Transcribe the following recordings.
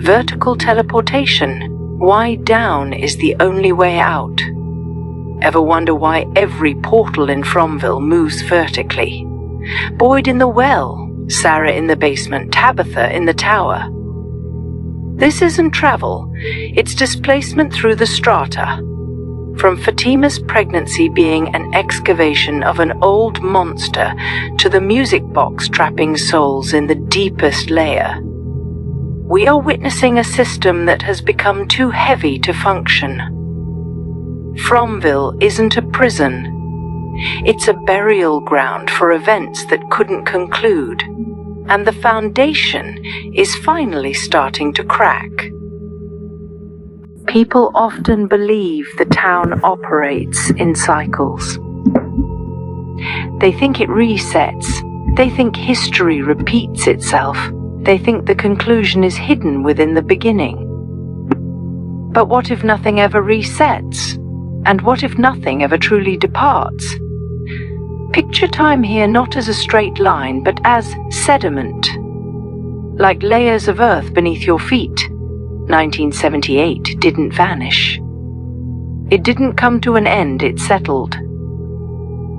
Vertical teleportation. Why down is the only way out? Ever wonder why every portal in Fromville moves vertically? Boyd in the well, Sarah in the basement, Tabitha in the tower. This isn't travel, it's displacement through the strata. From Fatima's pregnancy being an excavation of an old monster to the music box trapping souls in the deepest layer. We are witnessing a system that has become too heavy to function. Fromville isn't a prison. It's a burial ground for events that couldn't conclude, and the foundation is finally starting to crack. People often believe the town operates in cycles. They think it resets. They think history repeats itself. They think the conclusion is hidden within the beginning. But what if nothing ever resets? And what if nothing ever truly departs? Picture time here not as a straight line, but as sediment. Like layers of earth beneath your feet. 1978 didn't vanish. It didn't come to an end, it settled.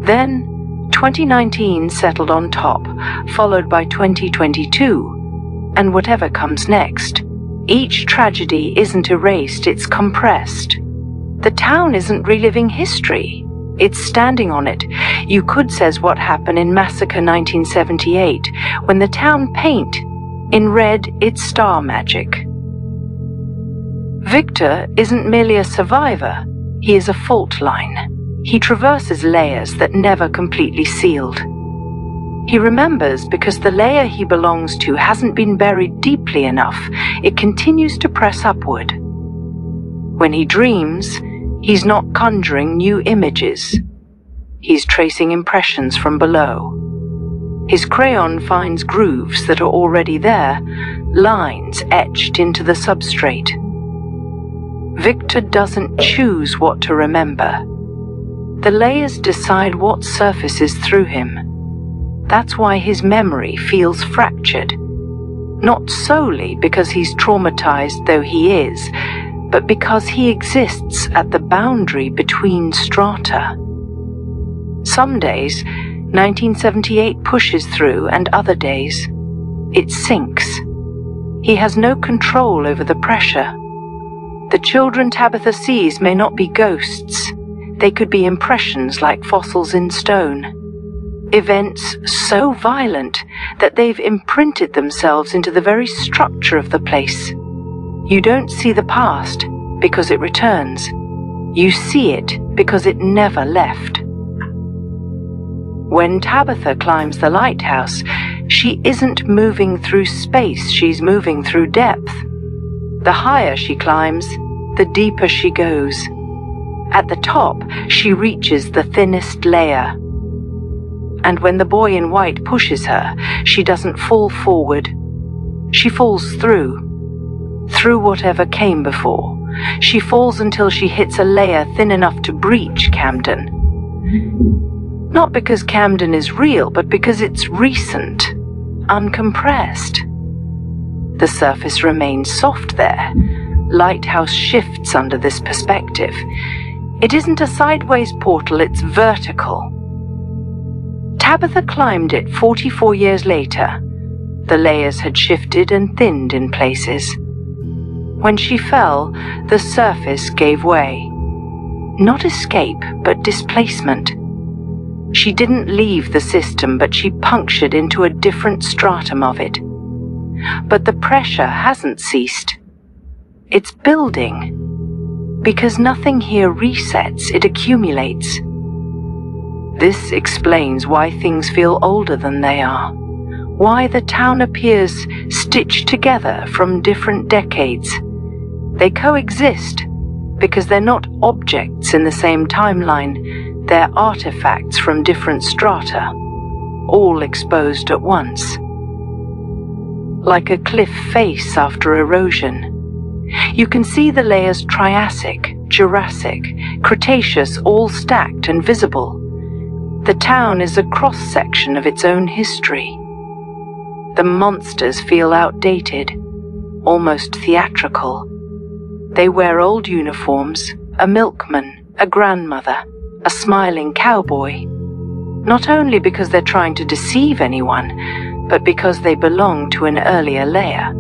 Then 2019 settled on top, followed by 2022, and whatever comes next. Each tragedy isn't erased, it's compressed. The town isn't reliving history, it's standing on it. You could says what happened in Massacre 1978, when the town paint, in red it's star magic. Victor isn't merely a survivor, he is a fault line. He traverses layers that never completely sealed. He remembers because the layer he belongs to hasn't been buried deeply enough, it continues to press upward. When he dreams, he's not conjuring new images. He's tracing impressions from below. His crayon finds grooves that are already there, lines etched into the substrate. Victor doesn't choose what to remember. The layers decide what surfaces through him. That's why his memory feels fractured. Not solely because he's traumatized, though he is, but because he exists at the boundary between strata. Some days, 1978 pushes through, and other days, it sinks. He has no control over the pressure. The children Tabitha sees may not be ghosts. They could be impressions like fossils in stone. Events so violent that they've imprinted themselves into the very structure of the place. You don't see the past because it returns. You see it because it never left. When Tabitha climbs the lighthouse, she isn't moving through space, she's moving through depth. The higher she climbs, the deeper she goes. At the top, she reaches the thinnest layer. And when the boy in white pushes her, she doesn't fall forward. She falls through whatever came before. She falls until she hits a layer thin enough to breach Camden. Not because Camden is real, but because it's recent, uncompressed. The surface remains soft there. Lighthouse shifts under this perspective. It isn't a sideways portal, it's vertical. Tabitha climbed it 44 years later. The layers had shifted and thinned in places. When she fell, the surface gave way. Not escape, but displacement. She didn't leave the system, but she punctured into a different stratum of it. But the pressure hasn't ceased. It's building. Because nothing here resets, it accumulates. This explains why things feel older than they are. Why the town appears stitched together from different decades. They coexist because they're not objects in the same timeline. They're artifacts from different strata, all exposed at once. Like a cliff face after erosion. You can see the layers Triassic, Jurassic, Cretaceous all stacked and visible. The town is a cross-section of its own history. The monsters feel outdated. almost theatrical. They wear old uniforms, a milkman, a grandmother, a smiling cowboy, not only because they're trying to deceive anyone, but because they belong to an earlier layer.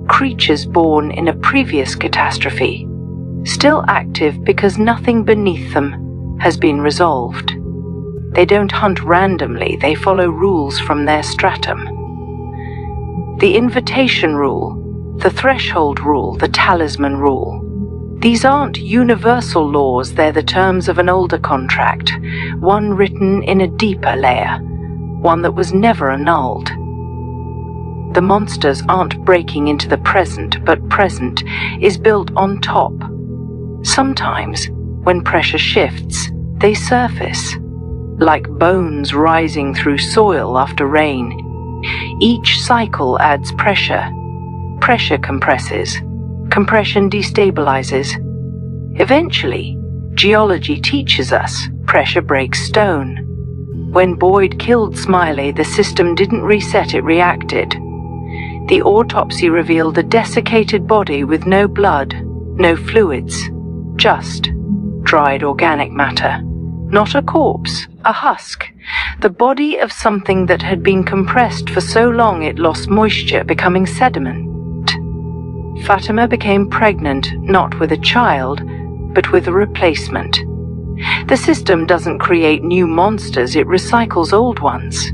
Creatures born in a previous catastrophe, still active because nothing beneath them has been resolved. They don't hunt randomly, they follow rules from their stratum. The invitation rule, the threshold rule, the talisman rule. These aren't universal laws, they're the terms of an older contract, one written in a deeper layer, one that was never annulled. The monsters aren't breaking into the present, but present is built on top. Sometimes, when pressure shifts, they surface, like bones rising through soil after rain. Each cycle adds pressure. Pressure compresses. Compression destabilizes. Eventually, geology teaches us pressure breaks stone. When Boyd killed Smiley, the system didn't reset, it reacted. The autopsy revealed a desiccated body with no blood, no fluids, just dried organic matter. Not a corpse, a husk. The body of something that had been compressed for so long it lost moisture, becoming sediment. Fatima became pregnant, not with a child, but with a replacement. The system doesn't create new monsters, it recycles old ones.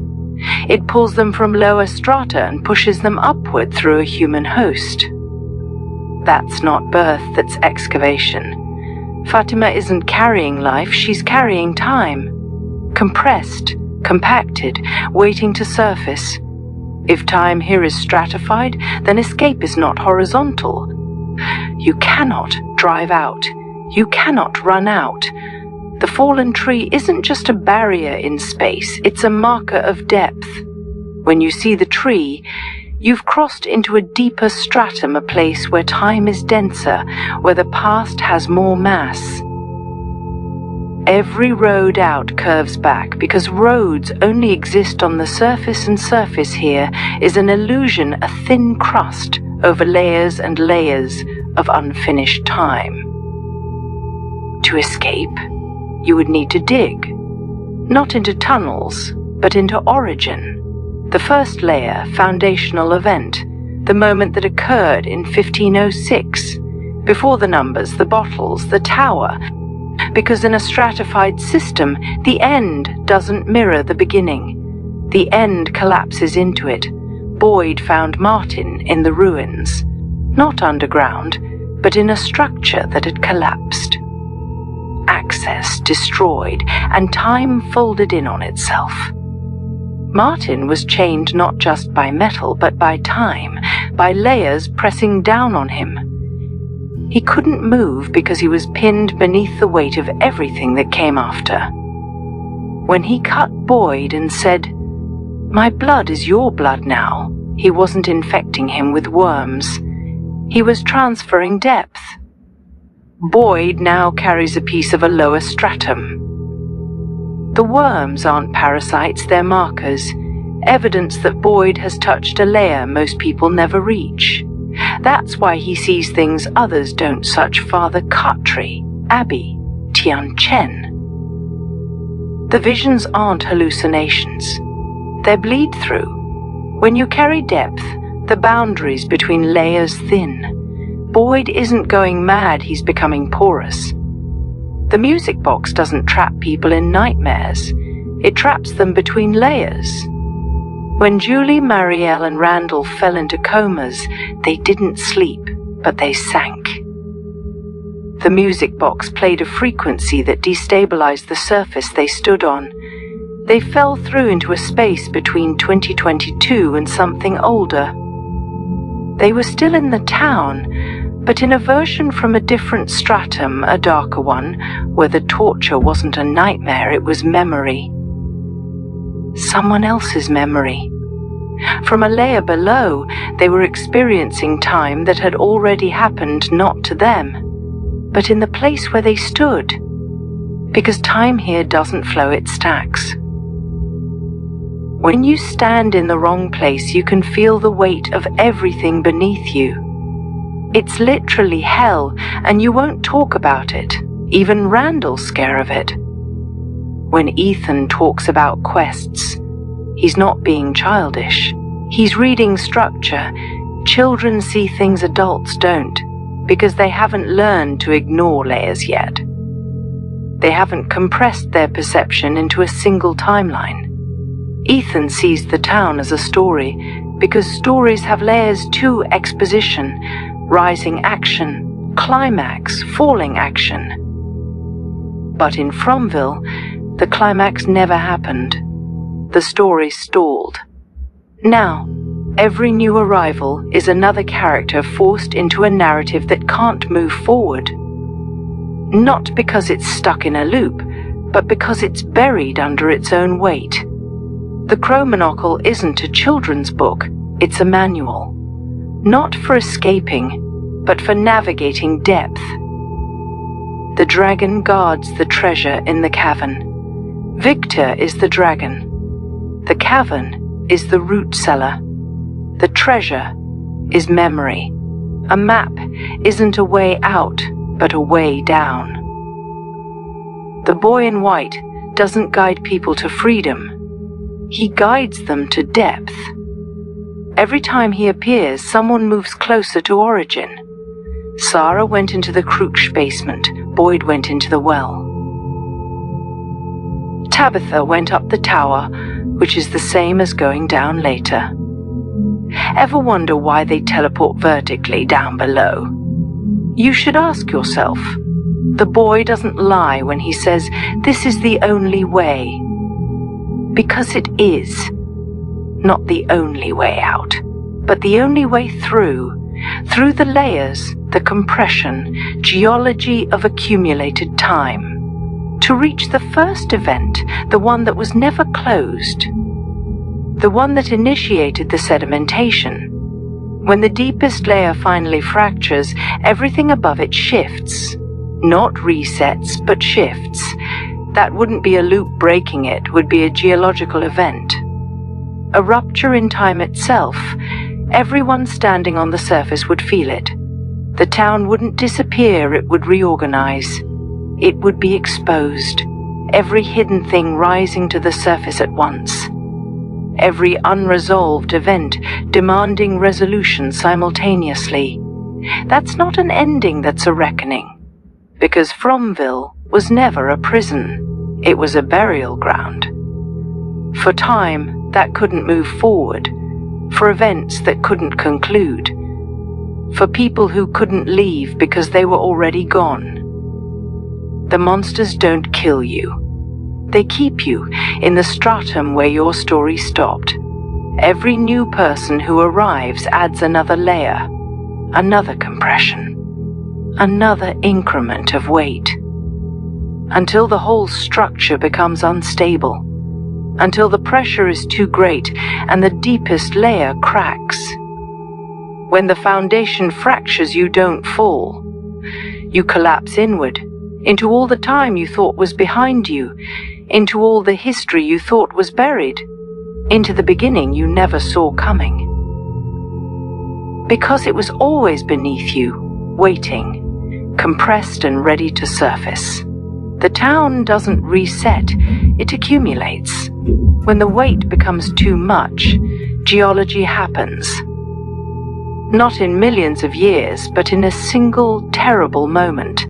It pulls them from lower strata and pushes them upward through a human host. That's not birth, that's excavation. Fatima isn't carrying life, she's carrying time. Compressed, compacted, waiting to surface. If time here is stratified, then escape is not horizontal. You cannot drive out. You cannot run out. The fallen tree isn't just a barrier in space, it's a marker of depth. When you see the tree, you've crossed into a deeper stratum, a place where time is denser, where the past has more mass. Every road out curves back because roads only exist on the surface, and surface here is an illusion, a thin crust over layers and layers of unfinished time. To escape, you would need to dig, not into tunnels, but into origin. The first layer, foundational event, the moment that occurred in 1506, before the numbers, the bottles, the tower, because in a stratified system, the end doesn't mirror the beginning. The end collapses into it. Boyd found Martin in the ruins, not underground, but in a structure that had collapsed. Access destroyed, and time folded in on itself. Martin was chained not just by metal, but by time, by layers pressing down on him. He couldn't move because he was pinned beneath the weight of everything that came after. When he cut Boyd and said, "My blood is your blood now," he wasn't infecting him with worms. He was transferring depth. Boyd now carries a piece of a lower stratum. The worms aren't parasites, they're markers, evidence that Boyd has touched a layer most people never reach. That's why he sees things others don't, such Father Khatri, Abby, Tian Chen. The visions aren't hallucinations. They're bleed-through. When you carry depth, the boundaries between layers thin. Boyd isn't going mad, he's becoming porous. The music box doesn't trap people in nightmares. It traps them between layers. When Julie, Marielle, and Randall fell into comas, they didn't sleep, but they sank. The music box played a frequency that destabilized the surface they stood on. They fell through into a space between 2022 and something older. They were still in the town, but in a version from a different stratum, a darker one, where the torture wasn't a nightmare, it was memory. Someone else's memory. From a layer below, they were experiencing time that had already happened, not to them, but in the place where they stood, because time here doesn't flow, it stacks. When you stand in the wrong place, you can feel the weight of everything beneath you. It's literally hell, and you won't talk about it. Even Randall's scared of it. When Ethan talks about quests, he's not being childish. He's reading structure. Children see things adults don't, because they haven't learned to ignore layers yet. They haven't compressed their perception into a single timeline. Ethan sees the town as a story, because stories have layers too: exposition, rising action, climax, falling action. But in Fromville, the climax never happened. The story stalled. Now, every new arrival is another character forced into a narrative that can't move forward. Not because it's stuck in a loop, but because it's buried under its own weight. The Crow Monocle isn't a children's book, it's a manual. Not for escaping, but for navigating depth. The dragon guards the treasure in the cavern. Victor is the dragon. The cavern is the root cellar. The treasure is memory. A map isn't a way out, but a way down. The boy in white doesn't guide people to freedom. He guides them to depth. Every time he appears, someone moves closer to origin. Sarah went into the Crooch basement. Boyd went into the well. Tabitha went up the tower, which is the same as going down later. Ever wonder why they teleport vertically down below? You should ask yourself. The boy doesn't lie when he says this is the only way. Because it is. Not the only way out, but the only way through the layers, the compression, geology of accumulated time, to reach the first event, the one that was never closed, the one that initiated the sedimentation. When the deepest layer finally fractures, everything above it shifts. Not resets, but shifts. That wouldn't be a loop breaking it, would be a geological event. A rupture in time itself. Everyone standing on the surface would feel it. The town wouldn't disappear, it would reorganize. It would be exposed. Every hidden thing rising to the surface at once. Every unresolved event demanding resolution simultaneously. That's not an ending, that's a reckoning. Because Fromville was never a prison. It was a burial ground. For time that couldn't move forward. For events that couldn't conclude. For people who couldn't leave because they were already gone. The monsters don't kill you. They keep you in the stratum where your story stopped. Every new person who arrives adds another layer, another compression, another increment of weight. Until the whole structure becomes unstable. Until the pressure is too great and the deepest layer cracks. When the foundation fractures, you don't fall. You collapse inward, into all the time you thought was behind you, into all the history you thought was buried, into the beginning you never saw coming. Because it was always beneath you, waiting, compressed and ready to surface. The town doesn't reset, it accumulates. When the weight becomes too much, geology happens. Not in millions of years, but in a single terrible moment.